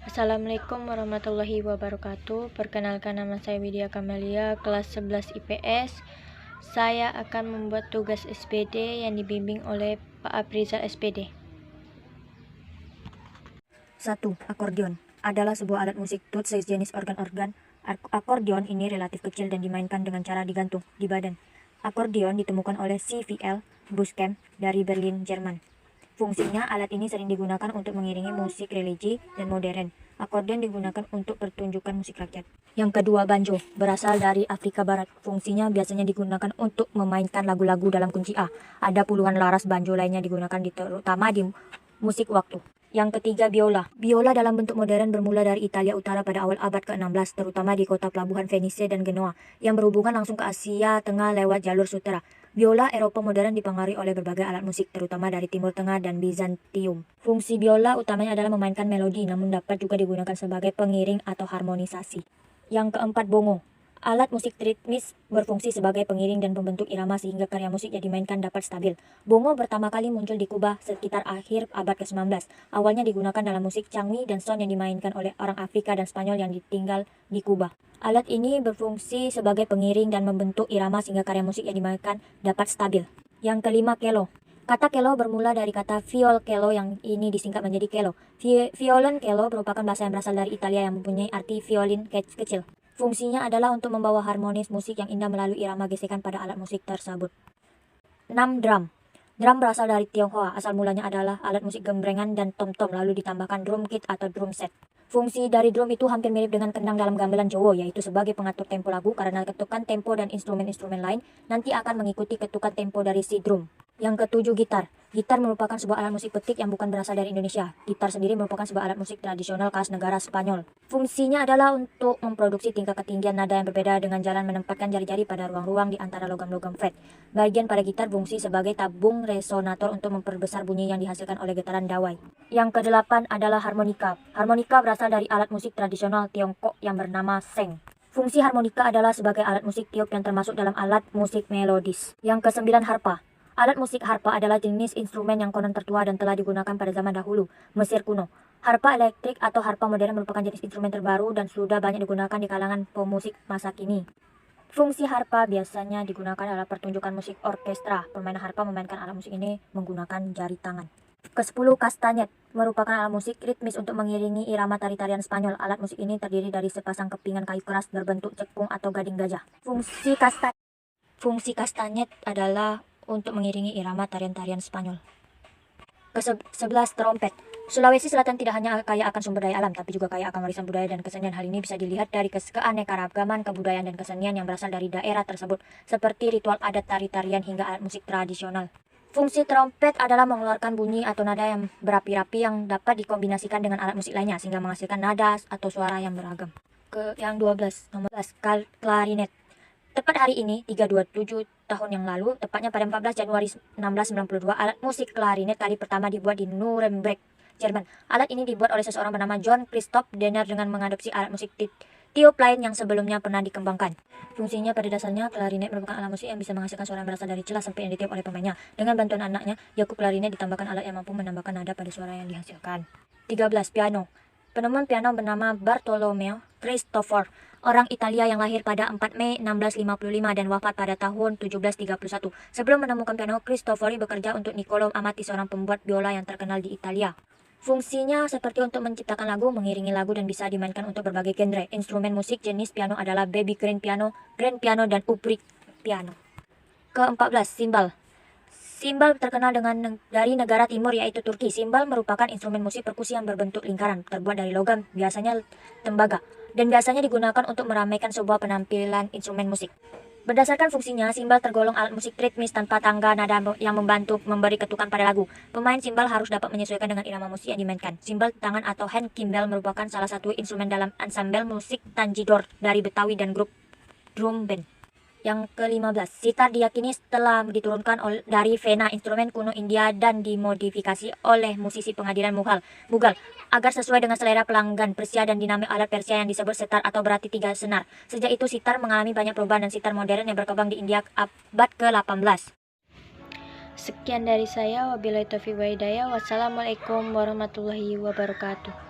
Assalamualaikum warahmatullahi wabarakatuh. Perkenalkan, nama saya Widya Kamalia, kelas 11 IPS. Saya akan membuat tugas SPD yang dibimbing oleh Pak Aprizal SPD. 1. Akordeon adalah sebuah alat musik tut sejenis organ-organ. Akordeon ini relatif kecil dan dimainkan dengan cara digantung di badan. Akordeon ditemukan oleh CVL Buscem dari Berlin, Jerman. Fungsinya, alat ini sering digunakan untuk mengiringi musik religi dan modern. Akordeon digunakan untuk pertunjukan musik rakyat. Yang kedua, banjo, berasal dari Afrika Barat. Fungsinya biasanya digunakan untuk memainkan lagu-lagu dalam kunci A. Ada puluhan laras banjo lainnya digunakan terutama di musik waktu. Yang ketiga, biola. Biola dalam bentuk modern bermula dari Italia Utara pada awal abad ke-16, terutama di kota pelabuhan Venice dan Genoa, yang berhubungan langsung ke Asia Tengah lewat jalur sutera. Biola Eropa modern dipengaruhi oleh berbagai alat musik, terutama dari Timur Tengah dan Bizantium. Fungsi biola utamanya adalah memainkan melodi, namun dapat juga digunakan sebagai pengiring atau harmonisasi. Yang keempat, bongo. Alat musik ritmis berfungsi sebagai pengiring dan pembentuk irama sehingga karya musik yang dimainkan dapat stabil. Bongo pertama kali muncul di Kuba sekitar akhir abad ke-19. Awalnya digunakan dalam musik Changi dan son yang dimainkan oleh orang Afrika dan Spanyol yang tinggal di Kuba. Alat ini berfungsi sebagai pengiring dan membentuk irama sehingga karya musik yang dimainkan dapat stabil. Yang kelima, kelo. Kata kelo bermula dari kata viol kelo yang ini disingkat menjadi kelo. Violin kelo merupakan bahasa yang berasal dari Italia yang mempunyai arti violin kecil. Fungsinya adalah untuk membawa harmonis musik yang indah melalui irama gesekan pada alat musik tersebut. 6. Drum. Drum berasal dari Tionghoa. Asal mulanya adalah alat musik gembrengan dan tom-tom, lalu ditambahkan drum kit atau drum set. Fungsi dari drum itu hampir mirip dengan kendang dalam gamelan Jawa, yaitu sebagai pengatur tempo lagu karena ketukan tempo dan instrumen-instrumen lain nanti akan mengikuti ketukan tempo dari si drum. Yang ketujuh, gitar. Gitar merupakan sebuah alat musik petik yang bukan berasal dari Indonesia. Gitar sendiri merupakan sebuah alat musik tradisional khas negara Spanyol. Fungsinya adalah untuk memproduksi tingkat ketinggian nada yang berbeda dengan jalan menempatkan jari-jari pada ruang-ruang di antara logam-logam fret. Bagian pada gitar fungsi sebagai tabung resonator untuk memperbesar bunyi yang dihasilkan oleh getaran dawai. Yang kedelapan adalah harmonika. Harmonika berasal dari alat musik tradisional Tiongkok yang bernama seng. Fungsi harmonika adalah sebagai alat musik tiup yang termasuk dalam alat musik melodis. Yang kesembilan, harpa. Alat musik harpa adalah jenis instrumen yang konon tertua dan telah digunakan pada zaman dahulu, Mesir kuno. Harpa elektrik atau harpa modern merupakan jenis instrumen terbaru dan sudah banyak digunakan di kalangan pemusik masa kini. Fungsi harpa biasanya digunakan dalam pertunjukan musik orkestra. Pemain harpa memainkan alat musik ini menggunakan jari tangan. Ke-10, kastanyet merupakan alat musik ritmis untuk mengiringi irama tari-tarian Spanyol. Alat musik ini terdiri dari sepasang kepingan kayu keras berbentuk cekung atau gading gajah. Fungsi kastanyet adalah untuk mengiringi irama tarian-tarian Spanyol. Ke-11, trompet. Sulawesi Selatan tidak hanya kaya akan sumber daya alam, tapi juga kaya akan warisan budaya dan kesenian. Hal ini bisa dilihat dari keanekaragaman kebudayaan dan kesenian yang berasal dari daerah tersebut, seperti ritual adat, tari-tarian, hingga alat musik tradisional. Fungsi trompet adalah mengeluarkan bunyi atau nada yang berapi-api yang dapat dikombinasikan dengan alat musik lainnya, sehingga menghasilkan nada atau suara yang beragam. Yang 12, nomor 12, klarinet. Tepat hari ini, 327 tahun yang lalu, tepatnya pada 14 Januari 1692, alat musik klarinet kali pertama dibuat di Nuremberg, Jerman. Alat ini dibuat oleh seseorang bernama John Christoph Denner dengan mengadopsi alat musik tiup lain yang sebelumnya pernah dikembangkan. Fungsinya pada dasarnya, klarinet merupakan alat musik yang bisa menghasilkan suara yang berasal dari celah sempit yang ditiup oleh pemainnya. Dengan bantuan anaknya, Yakub klarinet ditambahkan alat yang mampu menambahkan nada pada suara yang dihasilkan. 13. Piano. Penemuan piano bernama Bartolomeo Cristofori, orang Italia yang lahir pada 4 Mei 1655 dan wafat pada tahun 1731. Sebelum menemukan piano, Cristofori bekerja untuk Niccolo Amati, seorang pembuat biola yang terkenal di Italia. Fungsinya seperti untuk menciptakan lagu, mengiringi lagu, dan bisa dimainkan untuk berbagai genre. Instrumen musik jenis piano adalah baby grand piano, dan upright piano. Ke-14, simbal. Simbal terkenal dari negara timur yaitu Turki. Simbal merupakan instrumen musik perkusi yang berbentuk lingkaran, terbuat dari logam, biasanya tembaga, dan biasanya digunakan untuk meramaikan sebuah penampilan instrumen musik. Berdasarkan fungsinya, simbal tergolong alat musik ritmis tanpa tangga nada yang membantu memberi ketukan pada lagu. Pemain simbal harus dapat menyesuaikan dengan irama musik yang dimainkan. Simbal tangan atau hand cymbal merupakan salah satu instrumen dalam ansambel musik Tanjidor dari Betawi dan grup drum band. Yang ke-15, sitar diyakini telah diturunkan dari vena, instrumen kuno India, dan dimodifikasi oleh musisi pengadilan Mughal agar sesuai dengan selera pelanggan Persia dan dinamik alat Persia yang disebut setar atau berarti 3 senar. Sejak itu sitar mengalami banyak perubahan dan sitar modern yang berkembang di India abad ke-18. Sekian dari saya, wabillahi taufiq wa hidayah. Wassalamualaikum warahmatullahi wabarakatuh.